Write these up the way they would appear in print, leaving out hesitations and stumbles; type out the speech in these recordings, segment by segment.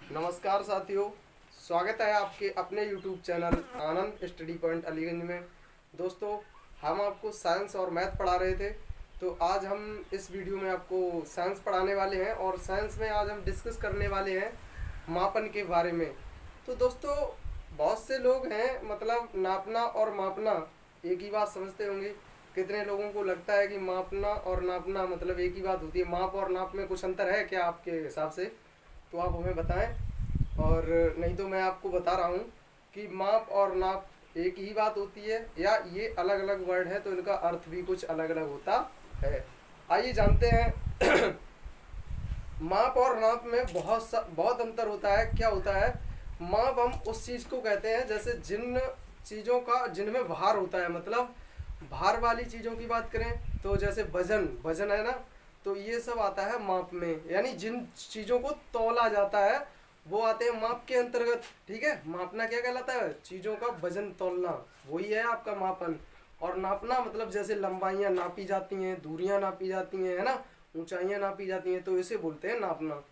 नमस्कार साथियों, स्वागत है आपके अपने YouTube चैनल आनंद स्टडी पॉइंट अलीगंज में। दोस्तों, हम आपको साइंस और मैथ पढ़ा रहे थे, तो आज हम इस वीडियो में आपको साइंस पढ़ाने वाले हैं और साइंस में आज हम डिस्कस करने वाले हैं मापन के बारे में। तो दोस्तों, बहुत से लोग हैं मतलब नापना और मापना एक ही बात समझते होंगे। कितने लोगों को लगता है कि मापना और नापना मतलब एक ही बात होती है। माप और नाप में कुछ अंतर है क्या आपके हिसाब से? तो आप हमें बताएं, और नहीं तो मैं आपको बता रहा हूँ कि माप और नाप एक ही बात होती है या ये अलग अलग वर्ड है, तो इनका अर्थ भी कुछ अलग अलग होता है। आइए जानते हैं। माप और नाप में बहुत अंतर होता है। क्या होता है? माप हम उस चीज़ को कहते हैं जैसे जिन चीज़ों का जिनमें भार होता है, मतलब भार वाली चीज़ों की बात करें तो जैसे वजन वजन है ना, तो ये सब आता है माप में। यानी जिन चीज़ों को तौला जाता है वो आते हैं माप के अंतर्गत। ठीक है, मापना क्या कहलाता है? चीज़ों का वजन तौलना, वही है आपका मापन। और नापना मतलब जैसे लंबाइयाँ नापी जाती हैं, दूरियां नापी जाती हैं, है ना, ऊंचाइयाँ नापी जाती हैं, तो इसे बोलते हैं नापना।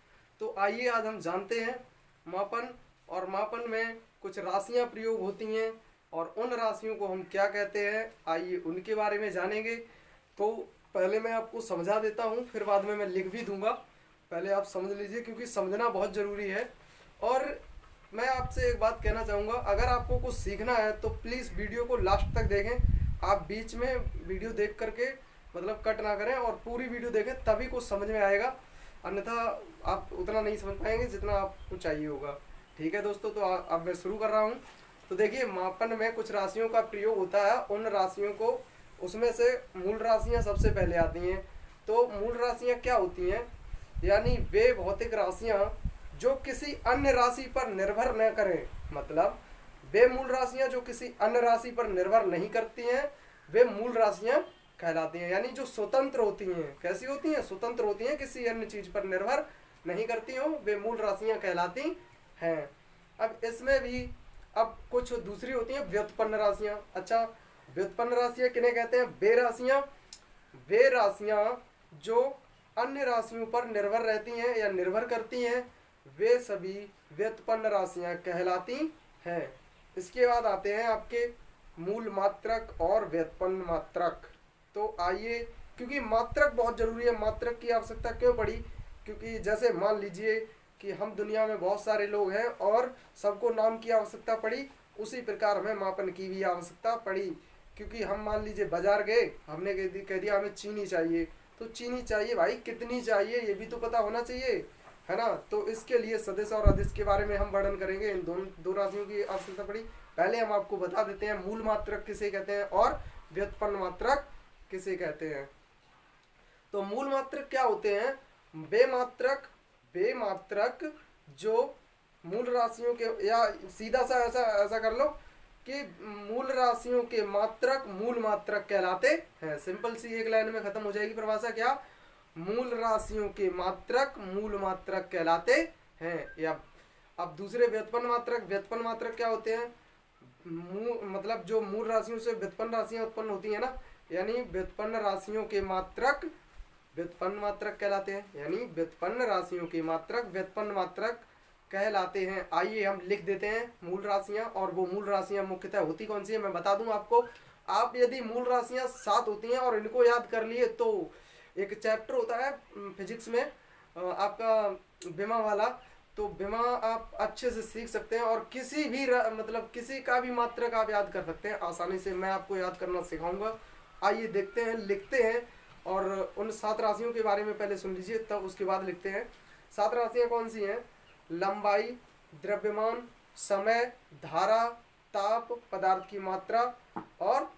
तो आइए आज हम जानते हैं मापन। और मापन में कुछ राशियाँ प्रयोग होती हैं और उन राशियों को हम क्या कहते हैं, आइए उनके बारे में जानेंगे। तो पहले मैं आपको समझा देता हूँ, फिर बाद में मैं लिख भी दूंगा। पहले आप समझ लीजिए क्योंकि समझना बहुत ज़रूरी है। और मैं आपसे एक बात कहना चाहूँगा, अगर आपको कुछ सीखना है तो प्लीज़ वीडियो को लास्ट तक देखें। आप बीच में वीडियो देख करके मतलब कट ना करें और पूरी वीडियो देखें, तभी कुछ समझ में आएगा। अन्यथा आप उतना नहीं समझ पाएंगे जितना आपको चाहिए होगा। ठीक है दोस्तों, तो अब मैं शुरू कर रहा हूँ। तो देखिए, मापन में कुछ राशियों का प्रयोग होता है। उन राशियों को, उसमें से मूल राशियाँ सबसे पहले आती हैं। तो मूल राशियाँ क्या होती हैं? यानी वे भौतिक राशियाँ जो किसी अन्य राशि पर निर्भर न करें। मतलब वे मूल राशियाँ जो किसी अन्य राशि पर निर्भर नहीं करती हैं, वे मूल राशियाँ कहलाती हैं। यानी जो स्वतंत्र होती हैं। कैसी होती हैं? स्वतंत्र होती हैं, किसी अन्य चीज पर निर्भर नहीं करती हो, वे मूल राशियाँ कहलाती हैं। अब इसमें भी अब कुछ दूसरी होती हैं व्युत्पन्न राशियाँ। अच्छा, व्युत्पन्न राशियाँ किन्हें कहते हैं? वे राशियाँ, वे राशियाँ जो अन्य राशियों पर निर्भर रहती हैं या निर्भर करती हैं, वे सभी व्युत्पन्न राशियाँ कहलाती हैं। इसके बाद आते हैं आपके मूल मात्रक और व्युत्पन्न मात्रक। तो आइए, क्योंकि मात्रक बहुत जरूरी है। मात्रक की आवश्यकता क्यों पड़ी? क्योंकि जैसे मान लीजिए कि हम दुनिया में बहुत सारे लोग हैं और सबको नाम की आवश्यकता पड़ी, उसी प्रकार हमें मापन की भी आवश्यकता पड़ी। क्योंकि हम मान लीजिए बाजार गए, हमने कह दिया हमें चीनी चाहिए, तो चीनी चाहिए भाई, कितनी चाहिए ये भी तो पता होना चाहिए, है ना। तो इसके लिए सदिश और अदिश के बारे में हम वर्णन करेंगे। इन दो राशियों की आवश्यकता पड़ी। पहले हम आपको बता देते हैं मूल मात्रक किसे कहते हैं और व्युत्पन्न मात्रक किसे कहते हैं। तो मूल मात्रक क्या होते हैं? वे मात्रक जो मूल राशियों के, या सीधा सा ऐसा ऐसा कर लो कि मूल राशियों के मात्रक मूल मात्रक कहलाते हैं। सिंपल सी एक लाइन में खत्म हो जाएगी परिभाषा। क्या? मूल राशियों के मात्रक मूल मात्रक कहलाते हैं। या अब दूसरे व्युत्पन्न मात्रक क्या होते हैं? मतलब जो मूल राशियों से व्युत्पन्न राशियां उत्पन्न होती है ना, यानी व्युत्पन्न राशियों के मात्रक व्युत्पन्न मात्रक कहलाते हैं। यानी व्युत्पन्न राशियों के मात्रक व्युत्पन्न मात्रक कहलाते हैं। आइए हम लिख देते हैं मूल राशियां। और वो मूल राशियां मुख्यतः होती कौन सी है मैं बता दूं आपको। आप यदि मूल राशियां 7 होती हैं और इनको याद कर लिए, तो एक चैप्टर होता है फिजिक्स में आपका विमा वाला, तो विमा आप अच्छे से सीख सकते हैं और किसी भी मतलब किसी का भी मात्रक आप याद कर सकते हैं आसानी से। मैं आपको याद करना सिखाऊंगा। आइए देखते हैं, लिखते हैं। और उन 7 राशियों के बारे में पहले सुन लीजिए, तब उसके बाद लिखते हैं। 7 राशियां कौन सी हैं? लंबाई, द्रव्यमान, समय, धारा, ताप, पदार्थ की मात्रा और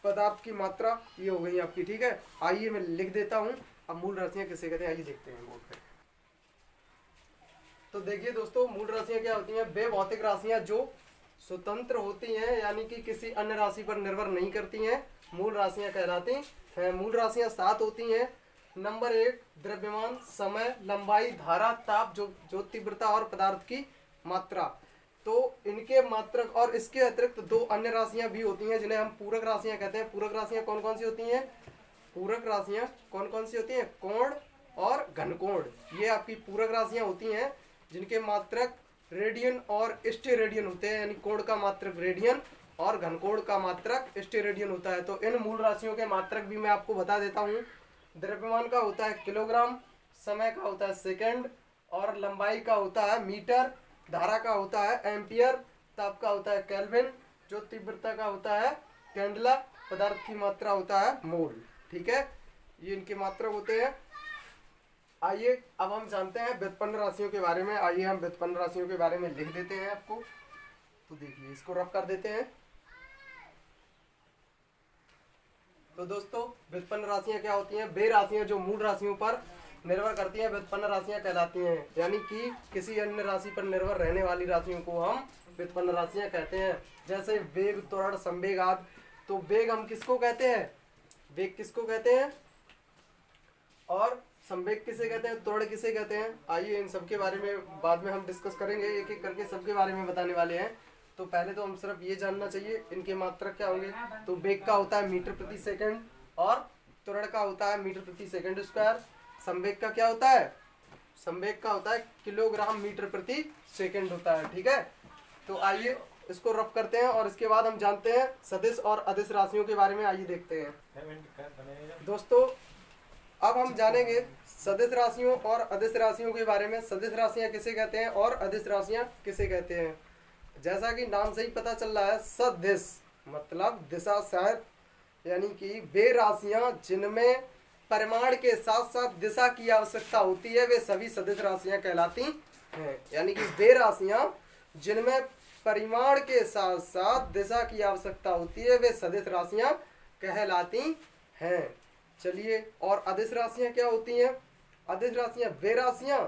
पदार्थ की मात्रा, ये हो गई आपकी। ठीक है, आइए मैं लिख देता हूँ। अब मूल राशियां किसे कहते हैं आइए देखते हैं बोर्ड पे। तो देखिए दोस्तों, मूल राशियां क्या होती हैं? वे भौतिक राशियां जो स्वतंत्र होती हैं, यानी कि किसी अन्य राशि पर निर्भर नहीं करती हैं, मूल राशियां कहलाती हैं। मूल राशियां 7 होती हैं। नंबर 1 द्रव्यमान, समय, लंबाई, धारा, ताप, जो तीव्रता और पदार्थ की मात्रा। तो इनके मात्रक और इसके अतिरिक्त 2 अन्य राशियां भी होती हैं जिन्हें हम पूरक राशियां कहते हैं। पूरक राशियां कौन कौन सी होती हैं? पूरक राशियां कौन कौन सी होती हैं? कोण और घनकोण, ये आपकी पूरक राशियां होती हैं। जिनके मात्रक रेडियन और स्टेरेडियन होते हैं, यानी कोण का मात्रक रेडियन और घनकोण का मात्रक स्टेरेडियन होता है। तो इन मूल राशियों के मात्रक भी मैं आपको बता देता हूँ। द्रव्यमान का होता है किलोग्राम, समय का होता है सेकंड, और लंबाई का होता है मीटर, धारा का होता है एम्पियर, ताप का होता है केल्विन, जो तीव्रता का होता है कैंडला, पदार्थ की मात्रा होता है मोल। ठीक है, ये इनके मात्रक होते हैं। आइए अब हम जानते हैं व्युत्पन्न राशियों के बारे में। आइए हम व्युत्पन्न राशियों के बारे में लिख देते हैं आपको। तो देखिए, इसको रफ कर देते हैं। तो दोस्तों, व्युत्पन्न राशियां क्या होती हैं? वे राशियां जो मूल राशियों पर निर्भर करती हैं व्युत्पन्न राशियां कहलाती हैं, यानी कि किसी अन्य राशि पर निर्भर रहने वाली राशियों को हम व्युत्पन्न राशियां कहते हैं। जैसे वेग, त्वरण, संवेग आदि। तो वेग हम किसको कहते हैं? वेग किसको कहते हैं? और संवेग किसे कहते हैं? त्वरण किसे कहते हैं? आइए इन सब के बारे में बाद में हम डिस्कस करेंगे, एक एक करके सबके बारे में बताने वाले हैं। तो पहले तो हम सिर्फ ये जानना चाहिए इनके मात्रक क्या होंगे। तो वेग का होता है मीटर प्रति सेकंड और त्वरण का होता है मीटर प्रति सेकंड स्क्वायर। संवेग का क्या होता है? संवेग का होता है किलोग्राम मीटर प्रति सेकंड होता है। ठीक है, तो आइए इसको रफ करते हैं और इसके बाद हम जानते हैं सदिश और अदिश राशियों के बारे में। आइए देखते हैं दोस्तों, अब हम जानेंगे सदिश राशियों और अदिश राशियों के बारे में। सदिश राशियां किसे कहते हैं और अदिश राशियां किसे कहते हैं? जैसा कि नाम से ही पता चल रहा है, सदिश मतलब दिशा सहित, यानी कि वे राशियां जिनमें परिमाण के साथ साथ दिशा की आवश्यकता होती है, वे सभी सदिश राशियां कहलाती हैं। यानी कि वे राशियां जिनमें परिमाण के साथ साथ दिशा की आवश्यकता होती है, वे सदिश राशियां कहलाती हैं। चलिए, और अदिश राशियां क्या होती हैं? अदिश राशियां वे राशियां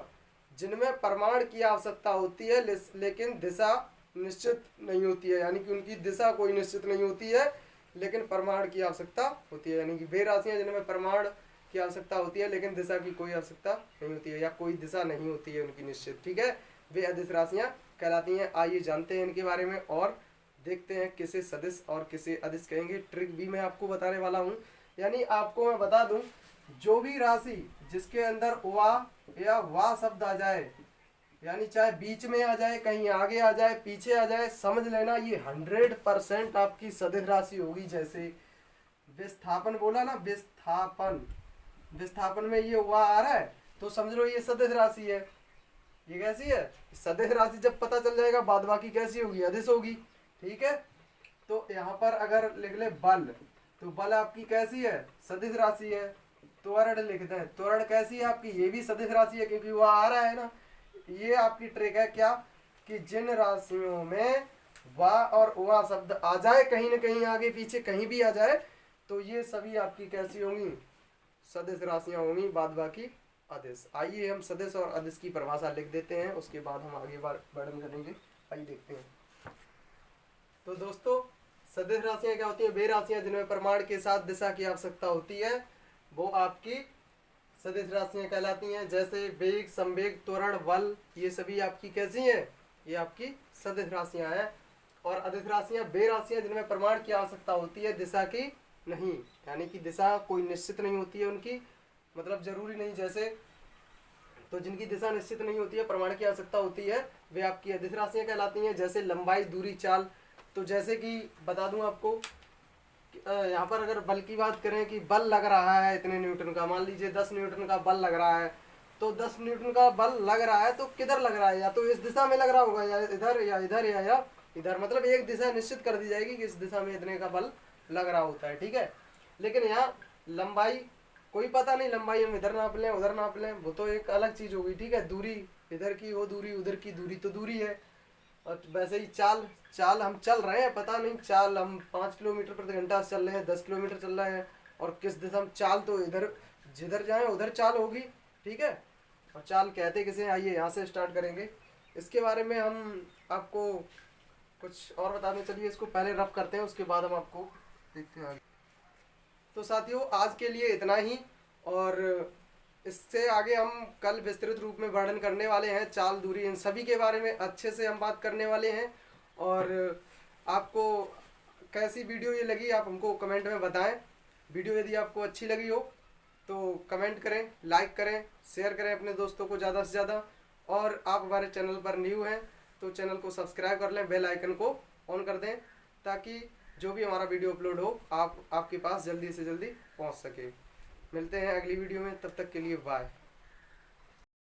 जिनमें परिमाण की आवश्यकता होती है लेकिन दिशा निश्चित नहीं होती है, यानी कि उनकी दिशा कोई निश्चित नहीं होती है लेकिन परिमाण की आवश्यकता होती है। यानी कि वे राशियां जिनमें परिमाण की आवश्यकता होती है लेकिन दिशा की कोई आवश्यकता नहीं होती है, या कोई दिशा नहीं होती है उनकी निश्चित। ठीक है, वे अदिश राशियां कहलाती हैं। आइए जानते हैं इनके बारे में और देखते हैं किसे सदिश और किसे अदिश कहेंगे। ट्रिक भी मैं आपको बताने वाला हूँ। यानी आपको मैं बता दूं, जो भी राशि जिसके अंदर वा या वा शब्द आ जाए, यानी चाहे बीच में आ जाए, कहीं आगे आ जाए, पीछे आ जाए, समझ लेना ये 100% आपकी सदिश राशि होगी। जैसे विस्थापन बोला ना, विस्थापन, विस्थापन में ये वा आ रहा है तो समझ लो ये सदिश राशि है। ये कैसी है? सदिश राशि जब पता चल जाएगा बाद बाकी कैसी होगी? अदिश होगी। ठीक है, तो यहाँ पर अगर लिख ले बल, तो बल आपकी कैसी है? सदिश राशि है। त्वरण लिखते हैं, त्वरण कैसी है आपकी? ये भी सदिश राशि है क्योंकि वह आ रहा है ना। ये आपकी ट्रिक है क्या, कि जिन राशियों में वा और वा शब्द आ जाए, कहीं ना कहीं आगे पीछे कहीं भी आ जाए, तो ये सभी आपकी कैसी होंगी? सदिश राशियां होंगी, बाद बाकी अदिश। आइए हम सदिश और अदिश की परिभाषा लिख देते हैं, उसके बाद हम आगे वर्णन करेंगे। आइए देखते हैं। तो दोस्तों, सदिश राशियां क्या होती हैं? वे राशियां जिनमें परिमाण के साथ दिशा की आवश्यकता होती है, वो आपकी सदिश राशियां कहलाती हैं। जैसे वेग, संवेग, त्वरण, बल, ये सभी आपकी कैसी हैं? ये आपकी सदिश राशियां हैं। और अदिश राशियां वे राशियां जिनमें परिमाण की आवश्यकता होती है, दिशा की नहीं, यानी कि दिशा कोई निश्चित नहीं होती है उनकी, मतलब जरूरी नहीं। जैसे तो जिनकी दिशा निश्चित नहीं होती है, परिमाण की आवश्यकता होती है, वे आपकी अदिश राशियां कहलाती हैं। जैसे लंबाई, दूरी, चाल। तो जैसे कि बता दूं आपको, यहाँ पर अगर बल की बात करें कि बल लग रहा है इतने न्यूटन का, मान लीजिए 10 न्यूटन का बल लग रहा है, तो 10 न्यूटन का बल लग रहा है तो किधर लग रहा है? या तो इस दिशा में लग रहा होगा, या इधर या इधर या इधर, मतलब एक दिशा निश्चित कर दी जाएगी कि इस दिशा में इतने का बल लग रहा होता है। ठीक है, लेकिन यहाँ लंबाई कोई पता नहीं, लंबाई हम इधर नाप लें उधर नाप लें, वो तो एक अलग चीज होगी। ठीक है, दूरी इधर की वो दूरी, उधर की दूरी तो दूरी है। और वैसे ही चाल, चाल हम चल रहे हैं, पता नहीं चाल हम 5 किलोमीटर प्रति घंटा चल रहे हैं, 10 किलोमीटर चल रहे हैं, और किस दिशा में चाल, तो इधर जिधर जाए उधर चाल होगी। ठीक है, और चाल कहते किसे? आइए यहाँ से स्टार्ट करेंगे। इसके बारे में हम आपको कुछ और बता दें। चलिए इसको पहले रफ करते हैं, उसके बाद हम आपको देखते हैं आगे। तो साथियों, आज के लिए इतना ही, और इससे आगे हम कल विस्तृत रूप में वर्णन करने वाले हैं। चाल, दूरी, इन सभी के बारे में अच्छे से हम बात करने वाले हैं। और आपको कैसी वीडियो ये लगी, आप हमको कमेंट में बताएं। वीडियो यदि आपको अच्छी लगी हो तो कमेंट करें, लाइक करें, शेयर करें अपने दोस्तों को ज़्यादा से ज़्यादा। और आप हमारे चैनल पर न्यू हैं तो चैनल को सब्सक्राइब कर लें, बेल आइकन को ऑन कर दें ताकि जो भी हमारा वीडियो अपलोड हो आपके पास जल्दी से जल्दी पहुंच सके। मिलते हैं अगली वीडियो में, तब तक के लिए बाय।